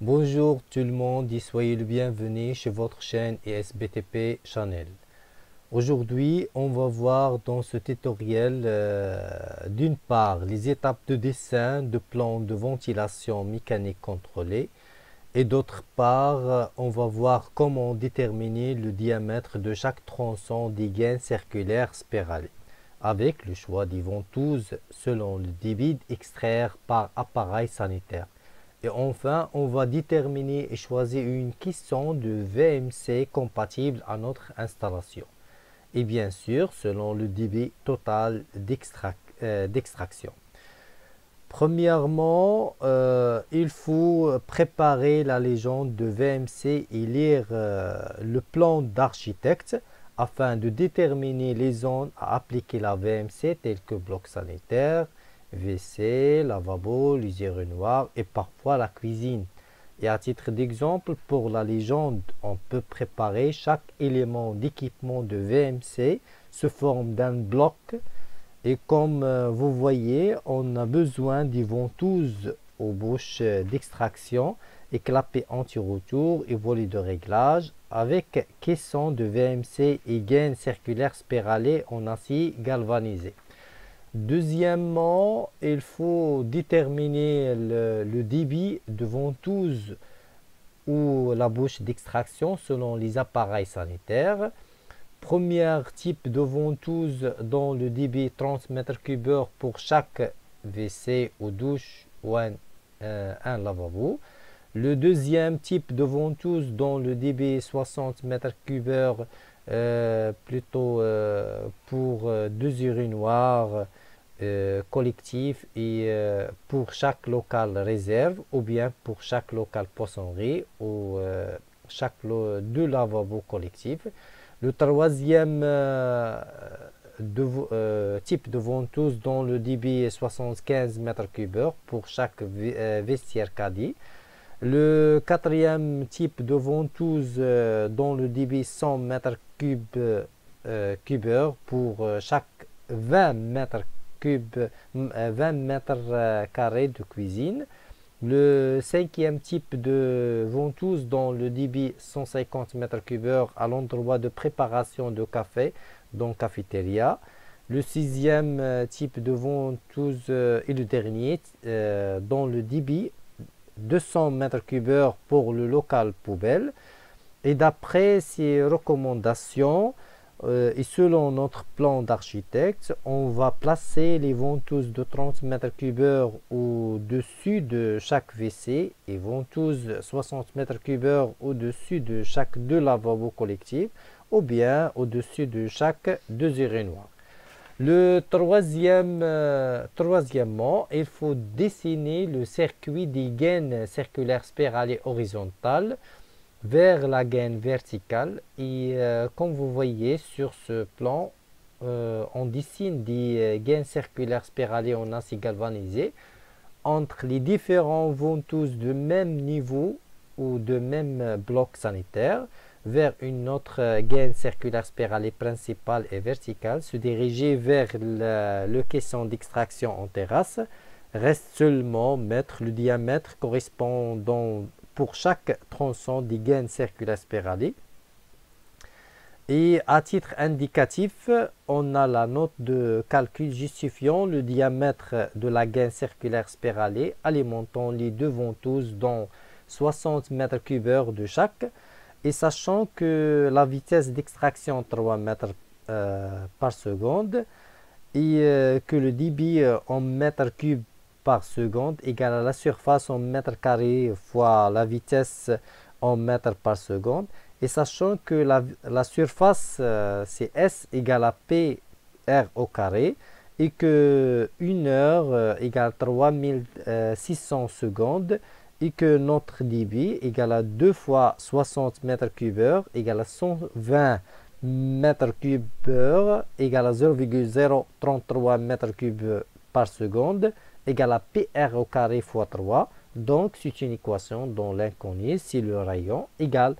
Bonjour tout le monde et soyez le bienvenu chez votre chaîne ESBTP Channel. Aujourd'hui, on va voir dans ce tutoriel d'une part les étapes de dessin de plans de ventilation mécanique contrôlée et d'autre part, on va voir comment déterminer le diamètre de chaque tronçon des gaines circulaires spiralées avec le choix des ventouses selon le débit extraire par appareil sanitaire. Et enfin, on va déterminer et choisir une caisson de VMC compatible à notre installation. Et bien sûr, selon le débit total d'extraction. Premièrement, il faut préparer la légende de VMC et lire le plan d'architecte afin de déterminer les zones à appliquer la VMC telles que bloc sanitaire, WC, lavabo, les urinoirs et parfois la cuisine. Et à titre d'exemple, pour la légende, on peut préparer chaque élément d'équipement de VMC sous forme d'un bloc. Et comme vous voyez, on a besoin des ventouses aux bouches d'extraction et clapets anti-retour et volets de réglage avec caisson de VMC et gaines circulaires spiralées en acier galvanisé. Deuxièmement, il faut déterminer le débit de ventouse ou la bouche d'extraction selon les appareils sanitaires. Premier type de ventouse dont le débit 30 m3 pour chaque WC ou douche ou un lavabo. Le deuxième type de ventouse dont le débit 60 m3 plutôt pour deux urinoirs collectifs et pour chaque local réserve ou bien pour chaque local poissonnerie ou deux lavabos collectifs. Le troisième type de ventouse dont le débit est 75 m3 pour chaque vestiaire caddie. Le quatrième type de ventouse dont le débit est 100 m3 pour chaque 20 mètres carrés de cuisine. Le cinquième type de ventouse dont le débit 150 m3 à l'endroit de préparation de café dans cafétéria. Le sixième type de ventouse et le dernier dont le débit 200 m3 pour le local poubelle. Et d'après ces recommandations et selon notre plan d'architecte, on va placer les ventouses de 30 m3 au-dessus de chaque WC et ventouses 60 m3 au-dessus de chaque deux lavabos collectifs ou bien au-dessus de chaque deux urinoirs. Troisièmement, il faut dessiner le circuit des gaines circulaires spiralées horizontales vers la gaine verticale et comme vous voyez sur ce plan, on dessine des gaines circulaires spiralées en acier galvanisé entre les différents ventouses de même niveau ou de même bloc sanitaire vers une autre gaine circulaire spiralée principale et verticale, se diriger vers le caisson d'extraction en terrasse. Reste seulement mettre le diamètre correspondant pour chaque tronçon des gaines circulaires spiralées. Et à titre indicatif, on a la note de calcul justifiant le diamètre de la gaine circulaire spiralée alimentant les deux ventouses dont 60 m3 de chaque et sachant que la vitesse d'extraction 3 mètres par seconde et que le débit en mètres cubes par seconde égale à la surface en mètres carrés fois la vitesse en mètres par seconde et sachant que la surface c'est S égale à P R au carré et que 1 heure égale 3600 secondes et que notre débit égale à 2 fois 60 m3 égale à 120 m3 égale à 0,033 m3 par seconde égale à PR au carré fois 3. Donc, c'est une équation dont l'inconnu, c'est le rayon, égale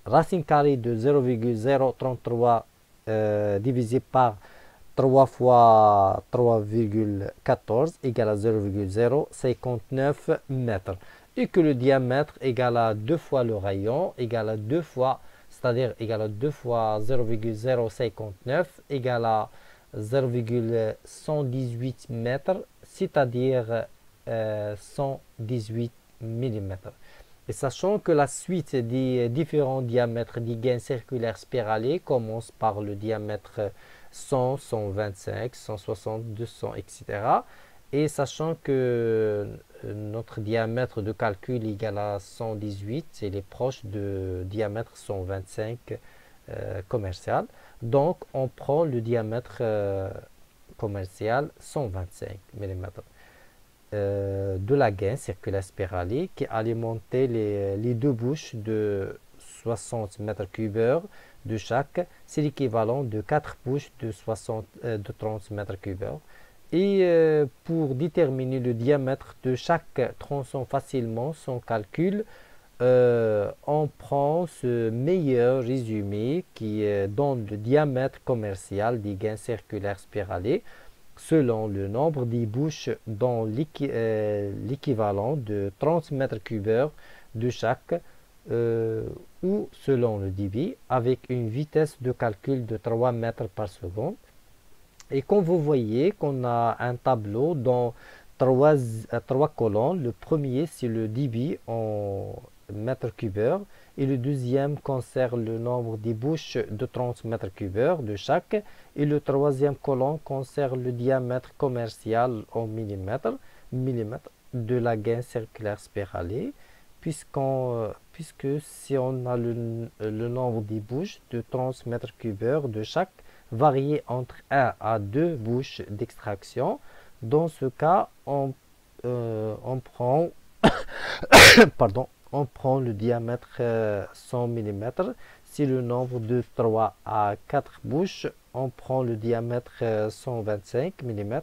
racine carrée de 0,033 divisé par 3 fois 3,14 égale à 0,059 mètres. et que le diamètre égale à 2 fois le rayon, égale à 2 fois, c'est-à-dire égale à 2 fois 0,059, égale à 0,118 mètres, c'est-à-dire 118 mm. Et sachant que la suite des différents diamètres des gaines circulaires spiralées commence par le diamètre 100, 125, 160, 200, etc. Et sachant que notre diamètre de calcul égal à 118, il est proche de diamètre 125 commercial. Donc, on prend le diamètre commercial 125 mm de la gaine circulaire spiralée qui alimentait les deux bouches de 60 m3 de chaque. C'est l'équivalent de 4 bouches de 30 m3. Et pour déterminer le diamètre de chaque tronçon facilement sans calcul, on prend ce meilleur résumé qui donne le diamètre commercial des gaines circulaires spiralées selon le nombre des bouches dans l'équivalent de 30 m3 de chaque ou selon le débit avec une vitesse de calcul de 3 mètres par seconde. Et comme vous voyez qu'on a un tableau dans trois colonnes. Le premier, c'est le débit en mètres cubes et le deuxième concerne le nombre des bouches de 30 mètres cubes de chaque et le troisième colonne concerne le diamètre commercial en millimètres de la gaine circulaire spiralée puisque si on a le nombre des bouches de 30 mètres cubes de chaque varié entre 1 à 2 bouches d'extraction. Dans ce cas, on prend on prend le diamètre 100 mm. Si le nombre de 3 à 4 bouches, on prend le diamètre 125 mm.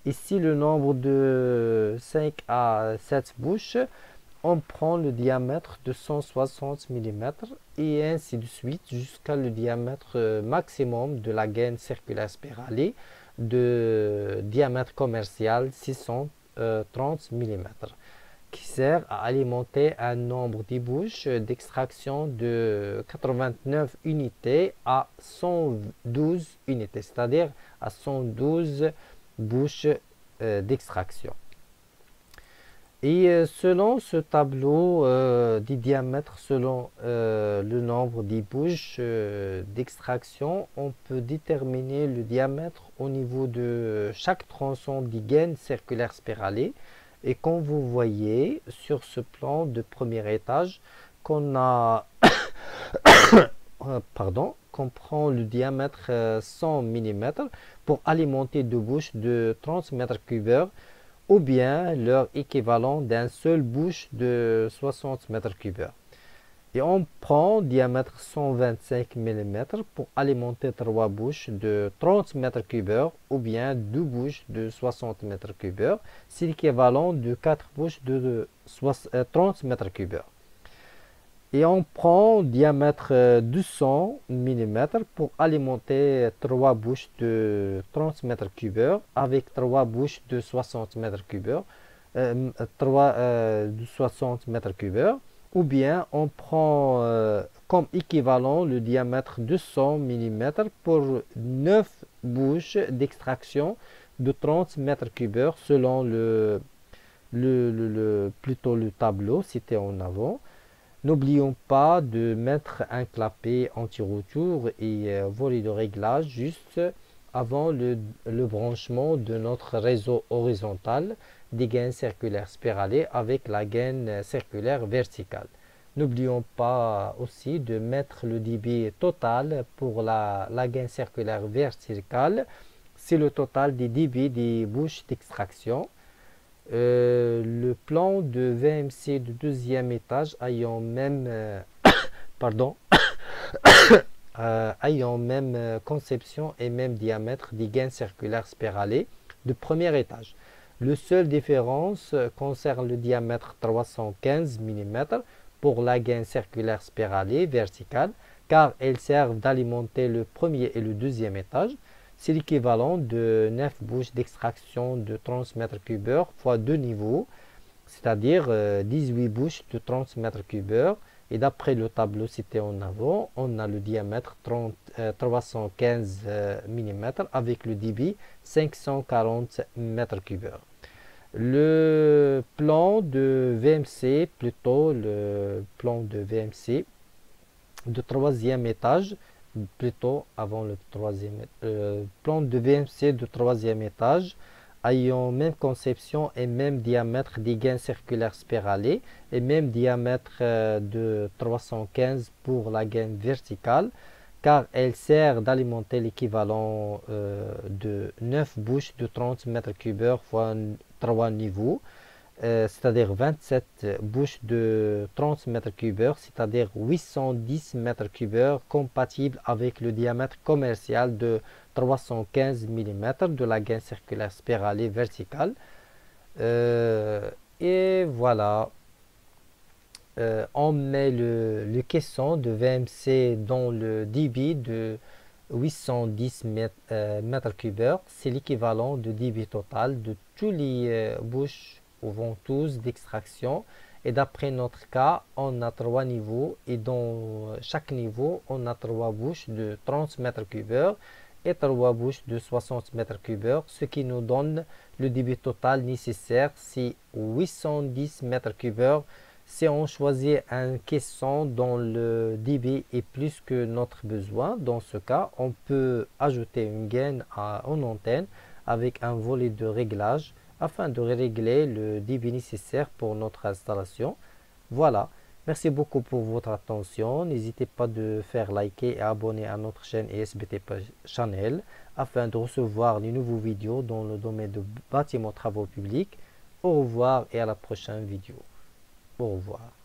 Et si le nombre de 5 à 7 bouches, on prend le diamètre de 160 mm et ainsi de suite jusqu'à le diamètre maximum de la gaine circulaire spiralée de diamètre commercial 630 mm qui sert à alimenter un nombre de bouches d'extraction de 89 unités à 112 unités, c'est-à-dire à 112 bouches d'extraction. Et selon ce tableau des diamètres, selon le nombre des bouches d'extraction, on peut déterminer le diamètre au niveau de chaque tronçon des gaines circulaires spiralées. Et comme vous voyez sur ce plan de premier étage, qu'on prend le diamètre 100 mm pour alimenter deux bouches de 30 m3 ou bien leur équivalent d'un seul bouche de 60 m3. Et on prend diamètre 125 mm pour alimenter trois bouches de 30 m3 ou bien deux bouches de 60 m3. C'est l'équivalent de 4 bouches de 30 m3. Et on prend diamètre 200 mm pour alimenter trois bouches de 30 m3 avec trois bouches de 60 m3, de 60 m3. Ou bien on prend comme équivalent le diamètre 200 mm pour 9 bouches d'extraction de 30 m3 selon plutôt le tableau cité en avant. N'oublions pas de mettre un clapet anti-retour et volet de réglage juste avant le branchement de notre réseau horizontal des gaines circulaires spiralées avec la gaine circulaire verticale. N'oublions pas aussi de mettre le débit total pour la gaine circulaire verticale. C'est le total des débits des bouches d'extraction. Le plan de VMC du deuxième étage ayant même ayant même conception et même diamètre des gaines circulaires spiralées de premier étage. Le seule différence concerne le diamètre 315 mm pour la gaine circulaire spiralée verticale car elles servent d'alimenter le premier et le deuxième étage. C'est l'équivalent de 9 bouches d'extraction de 30 m3 fois 2 niveaux c'est-à-dire 18 bouches de 30 mètres cubes. Et d'après le tableau cité en avant, on a le diamètre 315 mm avec le débit 540 mètres cubes. Le plan de VMC, plutôt le plan de VMC de troisième étage, plutôt avant le troisième, plan de VMC de troisième étage, ayant même conception et même diamètre des gaines circulaires spiralées et même diamètre de 315 pour la gaine verticale, car elle sert d'alimenter l'équivalent de 9 bouches de 30 mètres cubes fois 3 niveaux, c'est-à-dire 27 bouches de 30 mètres cubes, c'est-à-dire 810 mètres cubes, compatibles avec le diamètre commercial de 315 mm de la gaine circulaire spiralée verticale. Et voilà, on met le caisson de VMC dans le débit de 810 mètres cubes. C'est l'équivalent de débit total de tous les bouches ou ventouses d'extraction. Et d'après notre cas, on a 3 niveaux et dans chaque niveau, on a 3 bouches de 30 mètres cubes et 3 bouches de 60 mètres cubes, ce qui nous donne le débit total nécessaire, c'est 810 mètres cubes. Si on choisit un caisson dont le débit est plus que notre besoin, dans ce cas, on peut ajouter une gaine en antenne avec un volet de réglage afin de régler le débit nécessaire pour notre installation. Voilà, merci beaucoup pour votre attention. N'hésitez pas de faire liker et abonner à notre chaîne ESBT Channel afin de recevoir les nouveaux vidéos dans le domaine de bâtiments travaux publics. Au revoir et à la prochaine vidéo. Au revoir.